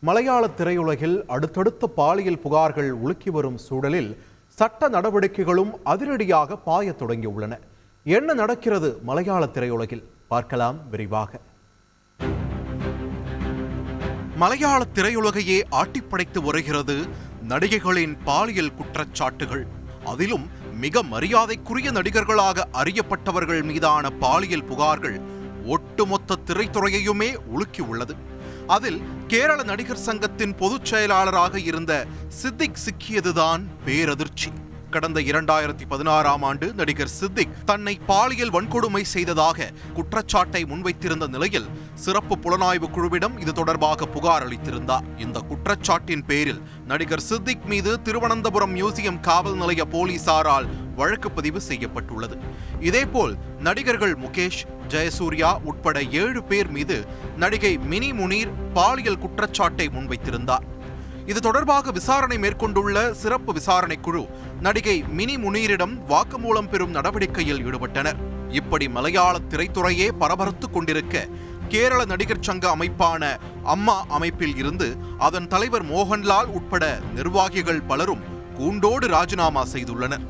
மலையாள திரையுலகில் அடுத்தடுத்த பாலியல் புகார்கள் உலுக்கி வரும் சூழலில் சட்ட நடவடிக்கைகளும் அதிரடியாக பாயத் தொடங்கியுள்ளன. என்ன நடக்கிறது மலையாள திரையுலகில் பார்க்கலாம் விரிவாக. மலையாள திரையுலகையே ஆட்டிப்படைத்து வருகிறது நடிகைகளின் பாலியல் குற்றச்சாட்டுகள். அதிலும் மிக மரியாதைக்குரிய நடிகர்களாக அறியப்பட்டவர்கள் மீதான பாலியல் புகார்கள் ஒட்டுமொத்த திரைத்துறையையுமே உலுக்கி உள்ளது. அதில் கேரள நடிகர் சங்கத்தின் பொதுச் செயலாளராக இருந்த சித்திக் சிக்கியதுதான் பேரதிர்ச்சி. கடந்த 2016ஆம் ஆண்டு நடிகர் சித்திக் தன்னை பாலியல் வன்கொடுமை செய்ததாக குற்றச்சாட்டை முன்வைத்திருந்த நிலையில் சிறப்பு புலனாய்வு குழுவிடம் இது தொடர்பாக புகார் அளித்திருந்தார். இந்த குற்றச்சாட்டின் பேரில் நடிகர் சித்திக் மீது திருவனந்தபுரம் மியூசியம் காவல் நிலைய போலீசாரால் வழக்கு பதிவு செய்யப்பட்டுள்ளது. இதேபோல் நடிகர்கள் முகேஷ், ஜெயசூர்யா உட்பட 7 பேர் மீது நடிகை மினி முனீர் பாலியல் குற்றச்சாட்டை முன்வைத்திருந்தார். இது தொடர்பாக விசாரணை மேற்கொண்டுள்ள சிறப்பு விசாரணை குழு நடிகை மினி முனீரிடம் வாக்குமூலம் பெறும் நடவடிக்கையில் ஈடுபட்டனர். இப்படி மலையாள திரைத்துறையே பரபரத்துக் கொண்டிருக்க, கேரள நடிகர் சங்க அமைப்பான அம்மா அமைப்பில் இருந்து அதன் தலைவர் மோகன்லால் உட்பட நிர்வாகிகள் பலரும் கூண்டோடு ராஜினாமா செய்துள்ளனர்.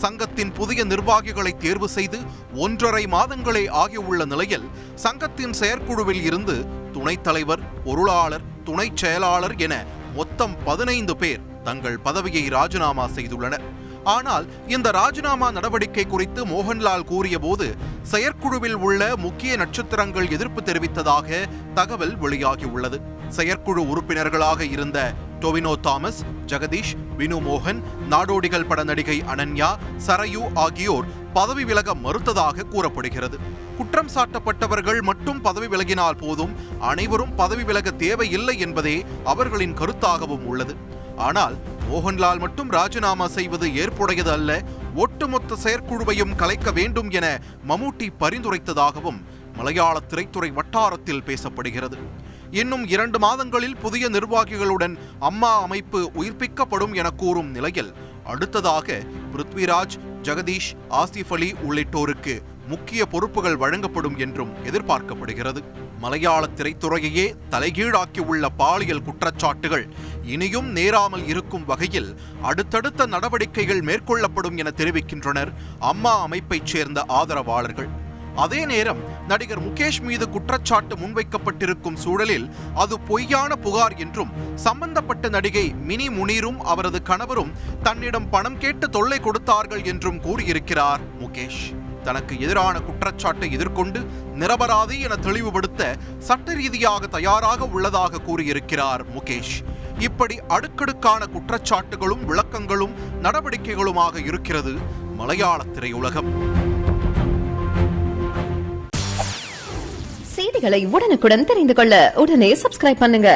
சங்கத்தின் புதிய நிர்வாகிகளை தேர்வு செய்து 1.5 மாதங்களே ஆகியுள்ள நிலையில் சங்கத்தின் செயற்குழுவில் இருந்து துணைத் தலைவர், பொருளாளர், துணை செயலாளர் என மொத்தம் 15 பேர் தங்கள் பதவியை ராஜினாமா செய்துள்ளனர். ஆனால் இந்த ராஜினாமா நடவடிக்கை குறித்து மோகன்லால் கூறிய போது செயற்குழுவில் உள்ள முக்கிய நட்சத்திரங்கள் எதிர்ப்பு தெரிவித்ததாக தகவல் வெளியாகியுள்ளது. செயற்குழு உறுப்பினர்களாக இருந்த டொவினோ தாமஸ், ஜெகதீஷ், வினு மோகன், நாடோடிகள் பட நடிகை அனன்யா, சரையு ஆகியோர் பதவி விலக மறுத்ததாக கூறப்படுகிறது. குற்றம் சாட்டப்பட்டவர்கள் மட்டும் பதவி விலகினால் போதும், அனைவரும் பதவி விலக தேவையில்லை என்பதே அவர்களின் கருத்தாகவும் உள்ளது. ஆனால் மோகன்லால் மட்டும் ராஜினாமா செய்வது ஏற்புடையது அல்ல, ஒட்டுமொத்த செயற்குழுவையும் கலைக்க வேண்டும் என மம்முட்டி பரிந்துரைத்ததாகவும் மலையாள திரைத்துறை வட்டாரத்தில் பேசப்படுகிறது. இன்னும் 2 மாதங்களில் புதிய நிர்வாகிகளுடன் அம்மா அமைப்பு உயிர்ப்பிக்கப்படும் என கூறும் நிலையில் அடுத்ததாக பிருத்விராஜ், ஜெகதீஷ், ஆசிஃப் அலி உள்ளிட்டோருக்கு முக்கிய பொறுப்புகள் வழங்கப்படும் என்றும் எதிர்பார்க்கப்படுகிறது. மலையாள திரைத்துறையையே தலைகீழாக்கியுள்ள பாலியல் குற்றச்சாட்டுகள் இனியும் நேராமல் இருக்கும் வகையில் அடுத்தடுத்த நடவடிக்கைகள் மேற்கொள்ளப்படும் என தெரிவிக்கின்றனர் அம்மா அமைப்பைச் சேர்ந்த ஆதரவாளர்கள். அதே நேரம் நடிகர் முகேஷ் மீது குற்றச்சாட்டு முன்வைக்கப்பட்டிருக்கும் சூழலில் அது பொய்யான புகார் என்றும், சம்பந்தப்பட்ட நடிகை மினி முனீரும் அவரது கணவரும் தன்னிடம் பணம் கேட்டு தொல்லை கொடுத்தார்கள் என்றும் கூறியிருக்கிறார் முகேஷ். தனக்கு எதிரான குற்றச்சாட்டை எதிர்கொண்டு நிரபராதி என தெளிவுபடுத்த சட்ட ரீதியாக தயாராக உள்ளதாக கூறியிருக்கிறார் முகேஷ். இப்படி அடுக்கடுக்கான குற்றச்சாட்டுகளும் விளக்கங்களும் நடவடிக்கைகளுமாக இருக்கிறது மலையாள திரையுலகம். செய்திகளை உடனுக்குடன் தெரிந்து கொள்ள உடனே சப்ஸ்கிரைப் பண்ணுங்க.